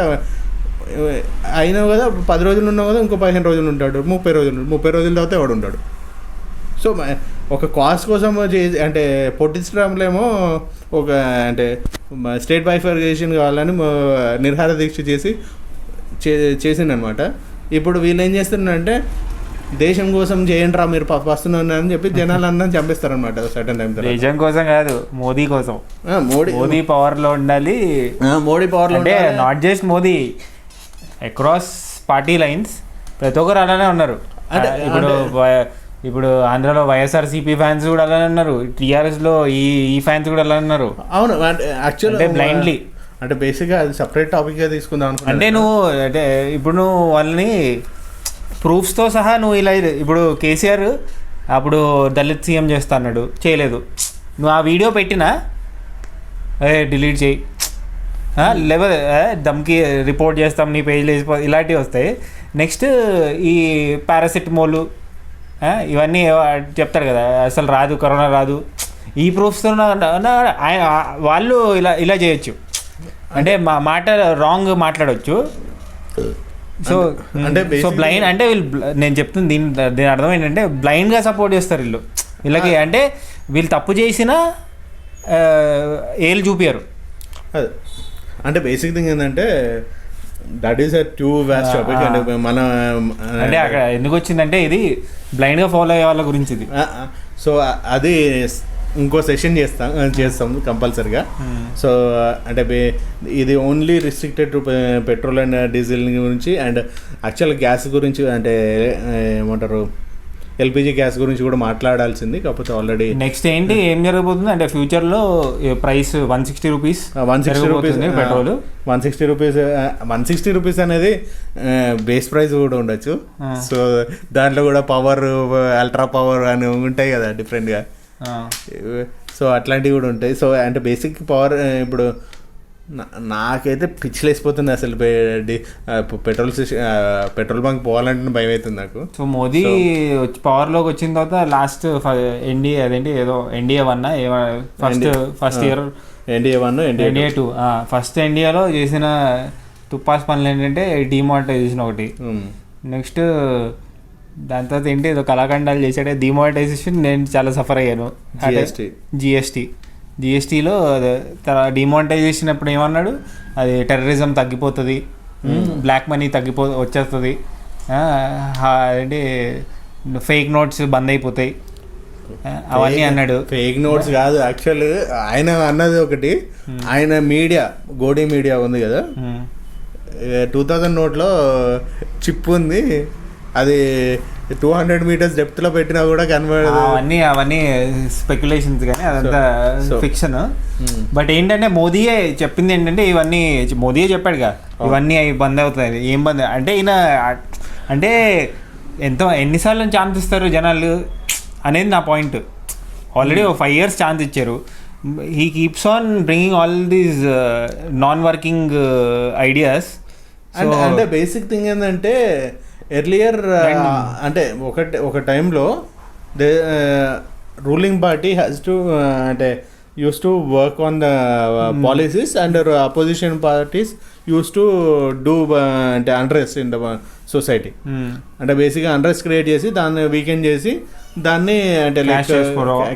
అయినావు కదా, 10 రోజులు ఉన్నావు కదా, ఇంకో 15 రోజులు ఉంటాడు, 30 రోజుల తర్వాత ఎవడు ఉంటాడు. సో ఒక కాస్ట్ కోసం అంటే పొట్టించడంలేమో ఒక అంటే స్టేట్ బైఫర్కేషన్ కావాలని నిర్హార దీక్ష చేసిండనమాట. ఇప్పుడు వీళ్ళు ఏం చేస్తున్నారంటే దేశం కోసం చేయండిరా మీరు వస్తున్నారని చెప్పి జనాలందరూ చంపేస్తారనమాట సర్టన్ టైం. దేశం కోసం కాదు, మోదీ కోసం. మోదీ పవర్లో ఉండాలి. మోడీ పవర్లో అంటే not just Modi, across party lines ప్రతి ఒక్కరు అలానే ఉన్నారు. ఇప్పుడు ఆంధ్రాలో వైఎస్ఆర్సీపీ ఫ్యాన్స్ కూడా అలానే ఉన్నారు, టీఆర్ఎస్లో ఈ ఫ్యాన్స్ కూడా అలానే ఉన్నారు. అవును, యాక్చువల్లీ బ్లైండ్లీ అంటే బేసిక్గా అది సపరేట్ టాపిక్గా తీసుకుందాం అంటే నువ్వు అంటే ఇప్పుడు నువ్వు వాళ్ళని ప్రూఫ్స్తో సహా నువ్వు ఇలా ఇప్పుడు కేసీఆర్ అప్పుడు దళిత్ సీఎం చేస్తా అన్నాడు, చేయలేదు. నువ్వు ఆ వీడియో పెట్టినా డిలీట్ చేయి, లేకపోతే దమ్కి రిపోర్ట్ చేస్తాం నీ పేజ్లో ఇలాంటివి వస్తాయి. నెక్స్ట్ ఈ పారాసిటమోల్ ఇవన్నీ చెప్తారు కదా, అసలు రాదు, కరోనా రాదు. ఈ ప్రూఫ్స్తో వాళ్ళు ఇలా చేయొచ్చు, అంటే మాట రాంగ్ మాట్లాడవచ్చు. సో బ్లైండ్ అంటే వీళ్ళు, నేను చెప్తుంది దీని అర్థం ఏంటంటే బ్లైండ్గా సపోర్ట్ చేస్తారు వీళ్ళకి. అంటే వీళ్ళు తప్పు చేసినా ఏళ్ళు చూపించారు. అంటే బేసిక్ థింగ్ ఏంటంటే that is two vast topic. అంటే మన అంటే అక్కడ ఎందుకు వచ్చిందంటే ఇది బ్లైండ్గా ఫాలో అయ్యే వాళ్ళ గురించి ఇది. సో అది ఇంకో సెషన్ చేస్తాం కంపల్సరిగా. సో అంటే ఇది only restricted to petrol and diesel గురించి అండ్ యాక్చువల్ గ్యాస్ గురించి అంటే ఏమంటారు ఎల్పిజి గ్యాస్ గురించి కూడా మాట్లాడాల్సింది, కాకపోతే ఆల్రెడీ నెక్స్ట్ ఏంటి ఏం జరగబోతుంది అంటే ఫ్యూచర్లో price 160 rupees 160 rupees petrol 160 rupees అనేది బేస్ ప్రైస్ కూడా ఉండొచ్చు. సో దాంట్లో కూడా పవర్, అల్ట్రా పవర్ అని ఉంటాయి కదా డిఫరెంట్గా. సో అట్లాంటివి కూడా ఉంటాయి. సో అంటే బేసిక్ పవర్ ఇప్పుడు నాకైతే పిచ్చిలేసిపోతుంది అసలు. పెట్రోల్ బంక్ పోవాలంటే భయం అవుతుంది నాకు. సో మోదీ పవర్లోకి వచ్చిన తర్వాత లాస్ట్ ఎన్డీఏ అదేంటి ఏదో NDA 1 first year NDA 1 NDA 2 first ఎన్డీఏలో చేసిన తుప్పాస్ పనులు ఏంటంటే డిమానిటైజేషన్ ఒకటి. నెక్స్ట్ దాని తర్వాత ఏంటి ఏదో కళాఖండాలు చేసాడే డిమానిటైజేషన్. నేను చాలా సఫర్ అయ్యాను. జిఎస్టీలో డిమానిటైజేషన్ అప్పుడు ఏమన్నాడు, అది టెర్రరిజం తగ్గిపోతుంది, బ్లాక్ మనీ వచ్చేస్తుంది, ఏంటి ఫేక్ నోట్స్ బంద్ అయిపోతాయి అవన్నీ అన్నాడు. ఫేక్ నోట్స్ కాదు యాక్చువల్ ఆయన అన్నది ఒకటి. ఆయన మీడియా గోడీ మీడియా ఉంది కదా, 2000 నోట్లో చిప్ ఉంది, అది 200 మీటర్స్ డెప్త్ లో పెట్టినా కూడా కనబడదు. అవన్నీ స్పెక్యులేషన్స్ కానీ అదంతా ఫిక్షన్. బట్ ఏంటంటే మోదీయే చెప్పింది ఏంటంటే ఇవన్నీ మోదీయే చెప్పాడుగా ఇవన్నీ బంద్ అవుతాయి. ఏం బంద్ అంటే ఈయన అంటే ఎన్నిసార్లు ఛాన్స్ ఇస్తారు జనాలు అనేది నా పాయింట్. ఆల్రెడీ 5 years ఛాన్స్ ఇచ్చారు. He keeps on bringing all these non working ideas. అంటే బేసిక్ థింగ్ ఏంటంటే ఎర్లియర్ అంటే ఒక టైంలో రూలింగ్ పార్టీ హ్యాస్ టు అంటే use to work on the policies and opposition parties use to do అంటే unrest in the society. అంటే బేసిక్గా unrest create చేసి దాన్ని వీకెండ్ చేసి దాన్ని అంటే లైక్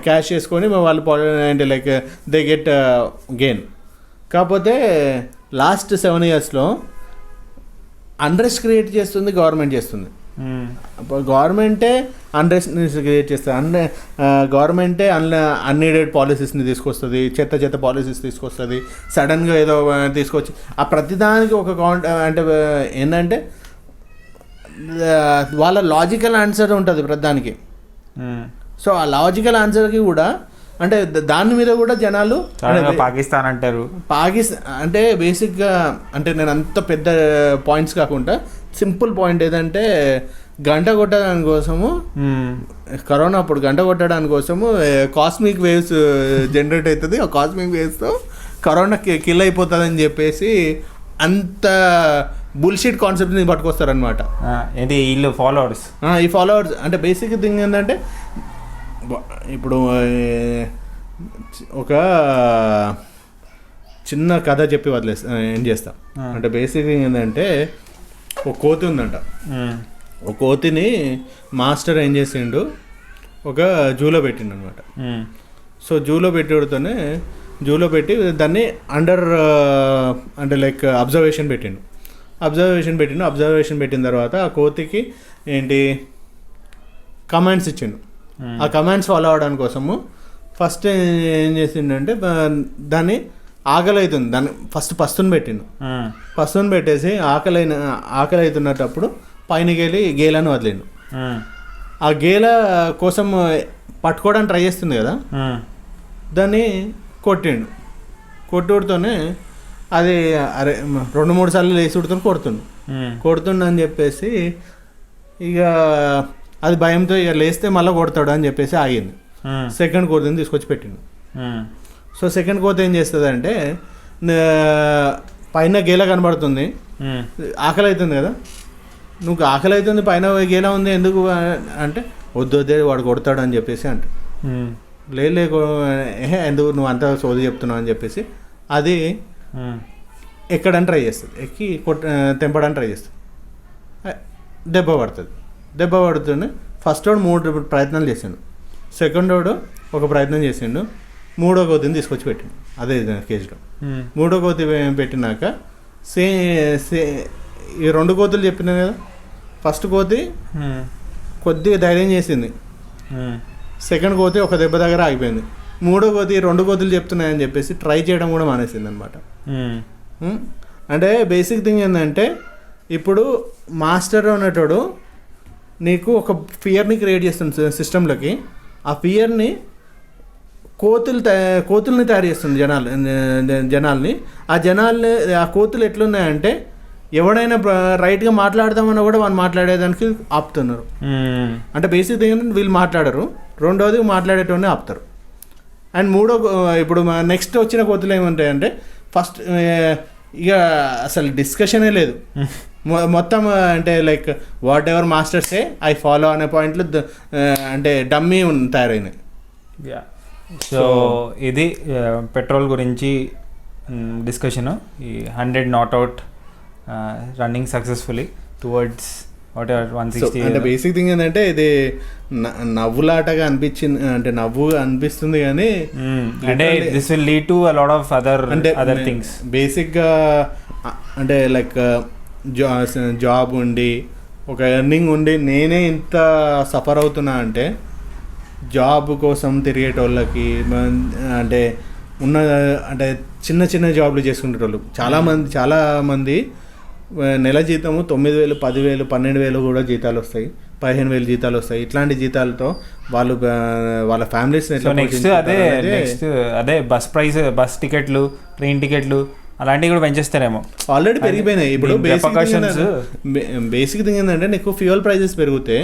క్యాష్ చేసుకొని వాళ్ళు అంటే లైక్ దే గెట్ గెయిన్. కాకపోతే లాస్ట్ 7 yearsలో అన్రెస్ట్ క్రియేట్ చేస్తుంది గవర్నమెంట్ చేస్తుంది. గవర్నమెంటే అన్రెస్ట్ క్రియేట్ చేస్తుంది. గవర్నమెంటే అన్నీడెడ్ పాలసీస్ని తీసుకొస్తుంది, చెత్త పాలసీస్ తీసుకొస్తుంది. సడన్గా ఏదో తీసుకొచ్చి ఆ ప్రతిదానికి ఒక అంటే ఏంటంటే వాళ్ళ లాజికల్ ఆన్సర్ ఉంటుంది ప్రతిదానికి. సో ఆ లాజికల్ ఆన్సర్కి కూడా అంటే దాని మీద కూడా జనాలు పాకిస్తాన్ అంటారు. అంటే బేసిక్గా అంటే నేను అంత పెద్ద పాయింట్స్ కాకుండా సింపుల్ పాయింట్ ఏదంటే గంట కొట్టడానికి కోసము కరోనా అప్పుడు గంట కొట్టడానికి కోసము కాస్మిక్ వేవ్స్ జనరేట్ అవుతుంది. ఆ కాస్మిక్ వేవ్స్తో కరోనా కిల్ అయిపోతుంది అని చెప్పేసి అంత బుల్షిట్ కాన్సెప్ట్ని పట్టుకొస్తారనమాట. ఏంటి వీళ్ళు ఫాలోవర్స్. ఈ ఫాలోవర్స్ అంటే బేసిక్ థింగ్ ఏంటంటే ఇప్పుడు ఒక చిన్న కథ చెప్పి ఏం చేస్తా అంటే బేసిక్ ఏంటంటే ఒక కోతి ఉందంట. ఒక కోతిని మాస్టర్ ఏం చేసిండు, ఒక జూలో పెట్టిండు అనమాట. సో జూలో పెట్టి దాన్ని అండర్ అంటే లైక్ అబ్జర్వేషన్ పెట్టిన తర్వాత ఆ కోతికి ఏంటి కమాండ్స్ ఇచ్చిండు. ఆ కమాండ్స్ ఫాలో అవడానికి కోసము ఫస్ట్ ఏం చేసిండంటే దాన్ని ఆకలి అవుతుంది, దాన్ని ఫస్ట్ పస్తుని పెట్టేసి ఆకలి అవుతున్నప్పుడు పైనకి వెళ్ళి గేలను వదిలిండు. ఆ గేల కోసం పట్టుకోవడానికి ట్రై చేస్తుంది కదా, దాన్ని కొట్టుడుతోనే అది అరే 2-3 సార్లు లేచి కొడుతుండు అని చెప్పేసి ఇక అది భయంతో ఇక లేస్తే మళ్ళీ కొడతాడు అని చెప్పేసి ఆగింది. సెకండ్ కోతిని తీసుకొచ్చి పెట్టిండు. సో సెకండ్ కోతి ఏం చేస్తుంది అంటే పైన గేల కనబడుతుంది, ఆకలి అవుతుంది కదా, నువ్వు ఆకలి అవుతుంది పైన గేల ఉంది ఎందుకు అంటే వద్దే వాడు కొడతాడు అని చెప్పేసి అంటే ఎందుకు నువ్వు అంతా సోది చెప్తున్నావు అని చెప్పేసి అది ఎక్కడానికి ట్రై చేస్తుంది, ఎక్కి తెంపడానికి ట్రై చేస్తుంది. దెబ్బ పడుతుంది. ఫస్ట్ వాడు 3 ప్రయత్నాలు చేసిండు, సెకండ్ వాడు ఒక ప్రయత్నం చేసిండు, 3వ కోతిని తీసుకొచ్చి పెట్టిండు అదే కేజీలో. 3వ కోతి పెట్టినాక ఈ 2 కోతులు చెప్పినా కదా, ఫస్ట్ కోతి కొద్దిగా ధైర్యం చేసింది, సెకండ్ కోతి ఒక దెబ్బ దగ్గర ఆగిపోయింది, 3వ కోతి 2 కోతులు చెప్తున్నాయని చెప్పేసి ట్రై చేయడం కూడా మానేసింది అనమాట. అంటే బేసిక్ థింగ్ ఏంటంటే ఇప్పుడు మాస్టర్ అనేటోడు నీకు ఒక ఫియర్ని క్రియేట్ చేస్తుంది సిస్టంలోకి. ఆ ఫియర్ని కోతుల్ని తయారు చేస్తుంది జనాల్ని. ఆ కోతులు ఎట్లున్నాయంటే ఎవడైనా రైట్గా మాట్లాడదామన్నా కూడా వాళ్ళు మాట్లాడేదానికి ఆపుతున్నారు. అంటే బేసిక్ థింగ్ వీళ్ళు మాట్లాడరు, రెండోది మాట్లాడేటోనే ఆపుతారు. అండ్ ఇప్పుడు నెక్స్ట్ వచ్చిన కోతులు ఏముంటాయంటే ఫస్ట్ ఇక అసలు డిస్కషనే లేదు. మొత్తం అంటే లైక్ వాట్ ఎవర్ మాస్టర్సే ఐ ఫాలో అనే పాయింట్లు అంటే డమ్మీ తయారైనాయి. సో ఇది పెట్రోల్ గురించి డిస్కషన్. ఈ 100 not out running successfully towards whatever 160. అంటే బేసిక్ థింగ్ ఏంటంటే ఇది నవ్వులాటగా అనిపిస్తుంది కానీ అంటే this will lead to a lot of other things. బేసిక్గా అంటే లైక్ జాబ్ ఉండి ఒక ఎర్నింగ్ ఉండి నేనే ఇంత సఫర్ అవుతున్నా అంటే జాబ్ కోసం తిరిగేటోళ్ళకి అంటే అంటే చిన్న జాబ్లు చేసుకునేటోళ్ళు చాలామంది నెల జీతము 9,000, 10,000, 12,000 కూడా జీతాలు వస్తాయి, 15,000 జీతాలు వస్తాయి. ఇట్లాంటి జీతాలతో వాళ్ళ ఫ్యామిలీస్ నెక్స్ట్ అదే బస్ టికెట్లు, ట్రైన్ టికెట్లు అలాంటివి కూడా పెంచేస్తారేమో. ఆల్రెడీ పెరిగిపోయినాయి. ఇప్పుడు బేసిక్ థింగ్ ఏంటంటే నీకు ఫ్యూయల్ ప్రైజెస్ పెరిగితే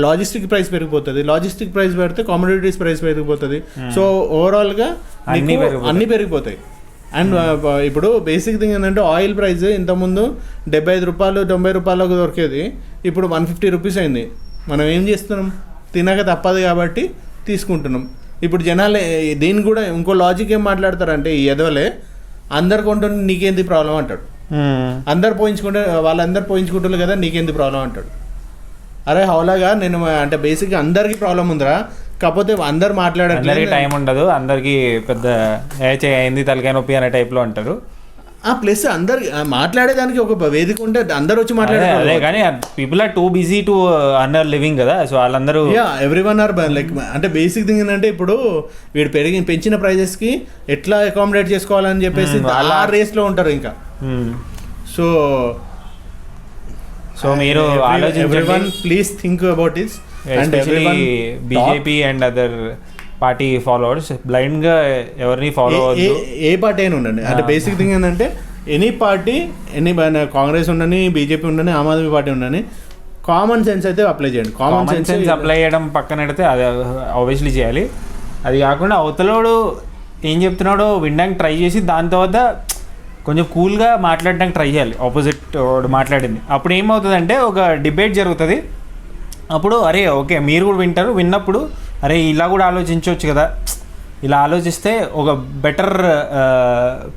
లాజిస్టిక్ ప్రైస్ పెరిగిపోతుంది, లాజిస్టిక్ ప్రైస్ పెడితే కామోడిటీస్ ప్రైస్ పెరిగిపోతుంది. సో ఓవరాల్గా అన్నీ పెరిగిపోతాయి. అండ్ ఇప్పుడు బేసిక్ థింగ్ ఏంటంటే ఆయిల్ ప్రైస్ ఇంతకుముందు 75 రూపాయలు 90 రూపాయలకు దొరికేది ఇప్పుడు 150 రూపీస్ అయింది. మనం ఏం చేస్తున్నాం, తినక తప్పదు కాబట్టి తీసుకుంటున్నాం. ఇప్పుడు జనాలు దీన్ని కూడా ఇంకో లాజిక్ ఏం మాట్లాడతారంటే ఈ ఎదవలే అందరు కొంటుంటే నీకేంది ప్రాబ్లం అంటాడు. వాళ్ళందరూ పోయించుకుంటారు కదా నీకేంది ప్రాబ్లం అంటాడు. అరే హౌలాగా నేను అంటే బేసిక్గా అందరికీ ప్రాబ్లం ఉందిరా, కాకపోతే అందరు మాట్లాడడానికి టైం ఉండదు, అందరికి పెద్ద అయింది తలకాయ నొప్పి అనే టైప్లో అంటారు. ప్లస్ అందరు మాట్లాడేదానికి ఒక వేదిక ఉంటే అందరు వచ్చి మాట్లాడారు. కానీ people are too busy to earn living కదా. సో వాళ్ళందరూ ఎవ్రీవన్ ఆర్ లైక్ అంటే బేసిక్ థింగ్ ఏంటంటే ఇప్పుడు వీడు పెంచిన ప్రైజెస్కి ఎట్లా అకామిడేట్ చేసుకోవాలని చెప్పేసి ఆ రేస్లో ఉంటారు ఇంకా. సో మీరు ఆలోచించండి, please think about this. BJP and other party followers blind గా ఎవరిని ఫాలో ఏ పార్టీ అయినా ఉండండి. అంటే బేసిక్ థింగ్ ఏంటంటే ఎనీ పార్టీ, కాంగ్రెస్ ఉండని, బీజేపీ ఉండని, ఆమ్ ఆద్మీ పార్టీ ఉండని, కామన్ సెన్స్ అయితే అప్లై చేయండి. కామన్ సెన్స్ అప్లై చేయడం పక్కన పెడితే అది ఆబ్వియస్లీ చేయాలి. అది కాకుండా అవతలోడు ఏం చెప్తున్నాడో వినడానికి ట్రై చేసి దాని తర్వాత కొంచెం కూల్గా మాట్లాడడానికి ట్రై చేయాలి. ఆపోజిట్ మాట్లాడింది అప్పుడు ఏమవుతుందంటే ఒక డిబేట్ జరుగుతుంది. అప్పుడు అరే ఓకే మీరు కూడా వింటారు, విన్నప్పుడు అరే ఇలా కూడా ఆలోచించవచ్చు కదా, ఇలా ఆలోచిస్తే ఒక బెటర్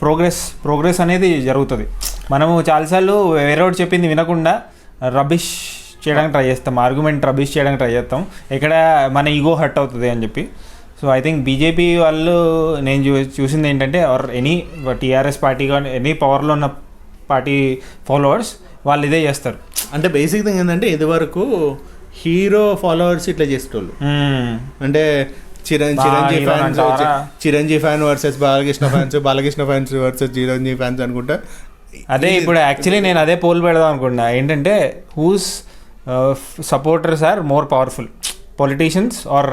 ప్రోగ్రెస్ అనేది జరుగుతుంది. మనము చాలాసార్లు వేరేవాడు చెప్పింది వినకుండా రబిష్ చేయడానికి ట్రై చేస్తాం, ఆర్గ్యుమెంట్ రబిష్ చేయడానికి ట్రై చేస్తాం, ఎక్కడ మన ఈగో హర్ట్ అవుతుంది అని చెప్పి. సో ఐ థింక్ బీజేపీ వాళ్ళు నేను చూసింది ఏంటంటే ఆర్ ఎనీ టీఆర్ఎస్ పార్టీ కానీ ఎనీ పవర్లో ఉన్న పార్టీ ఫాలోవర్స్ వాళ్ళు ఇదే చేస్తారు. అంటే బేసిక్ థింగ్ ఏంటంటే ఇదివరకు హీరో ఫాలోవర్స్ ఇట్లా చేసేటోళ్ళు. అంటే Chiranjeevi fan versus Balakrishna fans versus Chiranjeevi fans అనుకుంటా. అదే ఇప్పుడు యాక్చువల్లీ నేను అదే పోల్ పెడదాం అనుకుంటున్నా, ఏంటంటే whose supporters are more powerful, politicians are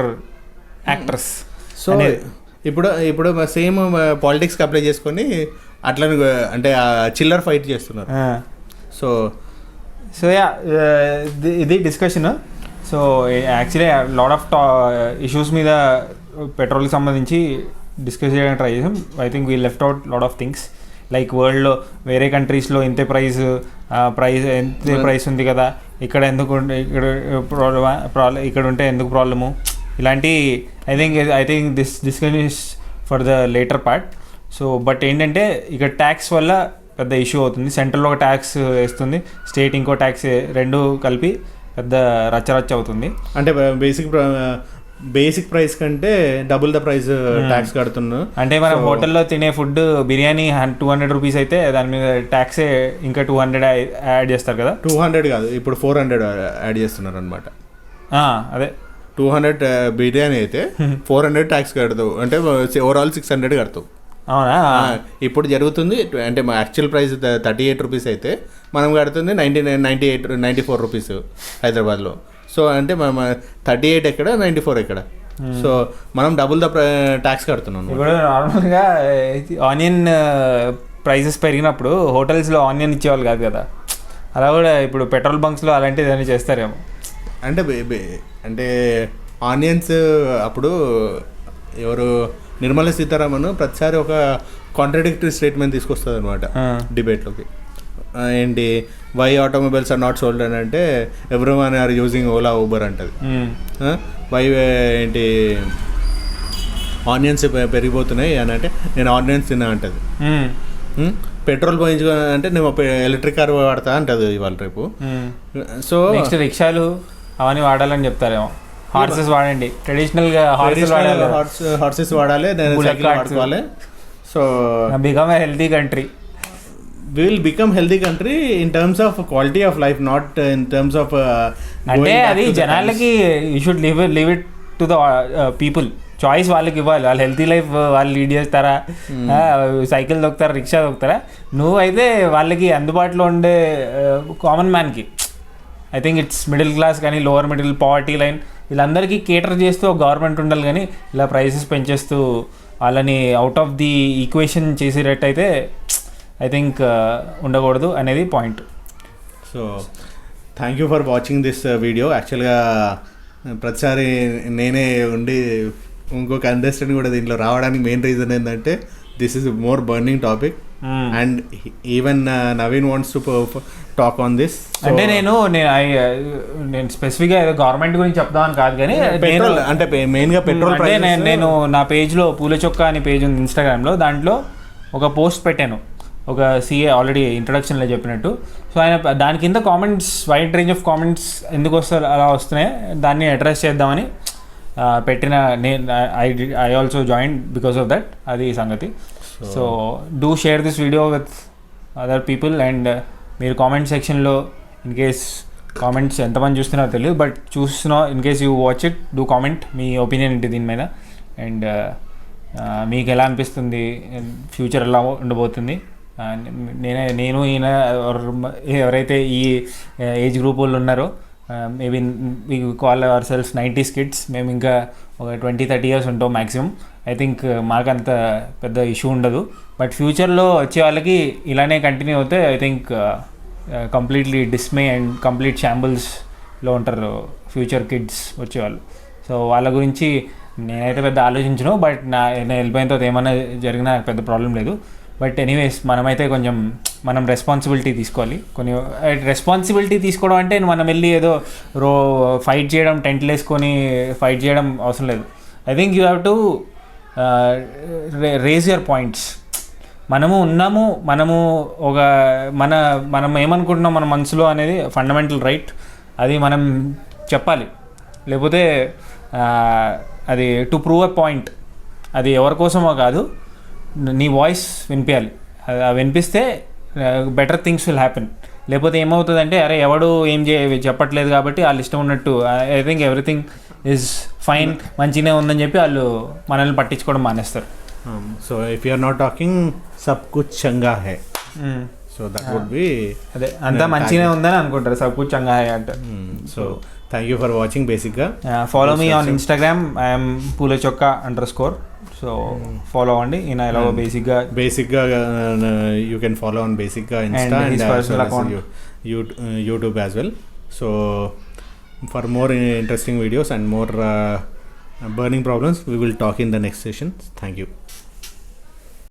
actors. So ఇప్పుడు సేమ్ పాలిటిక్స్కి అప్లై చేసుకొని అట్లా అంటే చిల్లర్ ఫైట్ చేస్తున్నారు. సో యా ఇది discussion. So actually lot of issues మీద పెట్రోల్కి సంబంధించి డిస్కస్ చేయడానికి ట్రై చేసాం. I think we left out lot of things like వరల్డ్లో వేరే కంట్రీస్లో ఇంతే ఎంత ప్రైస్ ఉంది కదా, ఇక్కడ ఎందుకు ఇక్కడ ఉంటే ఎందుకు ప్రాబ్లము, ఇలాంటి I think this discussion is for the later part. So but ఏంటంటే ఇక్కడ ట్యాక్స్ వల్ల పెద్ద ఇష్యూ అవుతుంది. సెంట్రల్లో ఒక ట్యాక్స్ వేస్తుంది, స్టేట్ ఇంకో ట్యాక్స్, రెండు కలిపి పెద్ద రచ్చరచ్చ అవుతుంది. అంటే బేసిక్ ప్రైస్ కంటే డబుల్ ద ప్రైస్ ట్యాక్స్ కడుతున్నాం. అంటే మనం హోటల్లో తినే ఫుడ్ బిర్యానీ 200 రూపీస్ అయితే దాని మీద ట్యాక్సే ఇంకా 200 యాడ్ చేస్తారు కదా. 200 కాదు, ఇప్పుడు 400 యాడ్ చేస్తున్నారు అనమాట. అదే 200 బిర్యానీ అయితే 400 ట్యాక్స్ కడతావు, అంటే ఓవరాల్ 600 కడతావు. అవునా? ఇప్పుడు జరుగుతుంది అంటే మా యాక్చువల్ ప్రైస్ 38 రూపీస్ అయితే మనం కడుతుంది 94 రూపీస్ హైదరాబాద్లో. సో అంటే మనం 38 ఎక్కడ 94 ఎక్కడ, సో మనం డబుల్ ద ట్యాక్స్ కడుతున్నాం. ఇప్పుడు నార్మల్గా ఆనియన్ ప్రైసెస్ పెరిగినప్పుడు హోటల్స్లో ఆనియన్ ఇచ్చేవాళ్ళు కాదు కదా, అలా కూడా ఇప్పుడు పెట్రోల్ బంక్స్లో అలాంటిది ఏదైనా చేస్తారేమో. అంటే అంటే ఆనియన్స్ అప్పుడు ఎవరు నిర్మలా సీతారామన్ ప్రతిసారి ఒక కాంట్రడిక్టరీ స్టేట్మెంట్ తీసుకొస్తుంది అనమాట డిబేట్లోకి. ఏంటి why automobiles are not sold అని అంటే every one are using Ola Uber అంటది. వై ఏంటి ఆనియన్స్ పెరిగిపోతున్నాయి అని అంటే నేను ఆనియన్స్ తిన్నా అంటది. పెట్రోల్ పోయించుకో అంటే నేను ఎలక్ట్రిక్ కార్ వాడతా అంటది ఇవాళ రేపు. సో నెక్స్ట్ రిక్షాలు అవన్నీ వాడాలని చెప్తారేమో. హార్సెస్ వాడండి, ట్రెడిషనల్గా హార్సెస్ వాడాలి, నేను సైకిల్ వాడుకోవాలి. So become a healthy country. we will become healthy country in terms of quality of life, not in terms of అంటే అది జనాలకి you should leave it to the people. Choice వాళ్ళకి ఇవ్వాలి, వాళ్ళు హెల్తీ లైఫ్ వాళ్ళు lead చేస్తారా, cycle దొక్కుతారా, rickshaw దొక్కుతారా. నువ్వైతే వాళ్ళకి అందుబాటులో ఉండే కామన్ మ్యాన్కి, I think it's middle class కానీ లోవర్ మిడిల్ పావర్టీ లైన్ వీళ్ళందరికీ కేటర్ చేస్తూ గవర్నమెంట్ ఉండాలి. కానీ ఇలా ప్రైసెస్ పెంచేస్తూ వాళ్ళని అవుట్ ఆఫ్ ది ఈక్వేషన్ చేసేటట్టయితే ఐ థింక్ ఉండకూడదు అనేది point. So thank you for watching this video. యాక్చువల్గా ప్రతిసారి నేనే ఉండి ఇంకొక కంటెస్టెంట్ కూడా దీంట్లో రావడానికి మెయిన్ రీజన్ ఏంటంటే this is more burning topic and even Naveen wants to talk on this. అంటే నేను స్పెసిఫిక్గా ఏదో గవర్నమెంట్ గురించి చెప్దామని కాదు, కానీ అంటే మెయిన్గా పెట్రోల్ నేను నా పేజ్లో పూల చొక్కా అనే పేజ్ ఉంది ఇన్స్టాగ్రామ్లో, దాంట్లో ఒక పోస్ట్ పెట్టాను, ఒక సిఏ ఆల్రెడీ ఇంట్రడక్షన్లో చెప్పినట్టు. సో ఆయన దాని కింద comments, wide range of comments ఎందుకు వస్తారు అలా వస్తున్నాయి, దాన్ని అడ్రస్ చేద్దామని పెట్టిన I also join because of that. అది సంగతి. So do share this video with other people and మీరు కామెంట్ సెక్షన్లో ఇన్ కేస్ కామెంట్స్ ఎంతమంది చూస్తున్నారో తెలియదు, బట్ చూస్తున్నా in case you watch it do comment me opinion ఏంటి దీని మీద, అండ్ మీకు ఎలా అనిపిస్తుంది, ఫ్యూచర్ ఎలా ఉండబోతుంది. నేను ఈయన ఎవరైతే ఈ ఏజ్ గ్రూప్ వాళ్ళు ఉన్నారో maybe we call ourselves 90s kids, మేము ఇంకా ఒక 20-30 years ఉంటాం మ్యాక్సిమం. ఐ థింక్ మాకంత పెద్ద ఇష్యూ ఉండదు, బట్ ఫ్యూచర్లో వచ్చే వాళ్ళకి ఇలానే కంటిన్యూ అవుతే I think completely dismay and complete షాంబుల్స్లో ఉంటారు ఫ్యూచర్ కిడ్స్ వచ్చేవాళ్ళు. సో వాళ్ళ గురించి నేనైతే పెద్ద ఆలోచించను, బట్ నేను వెళ్ళిపోయిన తర్వాత ఏమైనా జరిగినా నాకు పెద్ద ప్రాబ్లం లేదు. బట్ ఎనీవేస్ మనమైతే కొంచెం మనం రెస్పాన్సిబిలిటీ తీసుకోవాలి. కొన్ని రెస్పాన్సిబిలిటీ తీసుకోవడం అంటే మనం వెళ్ళి ఏదో ఫైట్ చేయడం, టెంట్లు వేసుకొని ఫైట్ చేయడం అవసరం లేదు. I think you have to raise your points. మనము ఉన్నాము, మనము ఒక మనం ఏమనుకుంటున్నాం మన మనసులో అనేది ఫండమెంటల్ రైట్, అది మనం చెప్పాలి. లేకపోతే అది టు ప్రూవ్ ఎ పాయింట్, అది ఎవరి కోసమో కాదు, నీ వాయిస్ వినిపించాలి. వినిపిస్తే బెటర్ థింగ్స్ విల్ హ్యాపెన్. లేకపోతే ఏమవుతుందంటే అరే ఎవడు ఏం చెప్పట్లేదు కాబట్టి వాళ్ళు ఇష్టం ఉన్నట్టు I think everything is fine, మంచిగానే ఉందని చెప్పి వాళ్ళు మనల్ని పట్టించుకోవడం మానేస్తారు. So if you are not talking సబ్ కుచ్ చంగా హై, సో దట్ వుడ్ బి అదే అంతా మంచిగానే ఉందని అనుకుంటారు సబ్ కుచ్ చంగా హై అంటే. So thank you for watching. బేసిక్గా follow me on Instagram, I'm పూలచొక్క _. సో ఫాలో అవ్వండి. ఈయన ఎలా బేసిక్గా యూ కెన్ ఫాలో ఆన్ బేసిక్గా Insta and YouTube as well. So for more interesting videos and more burning problems, we will talk in the next session. Thank you.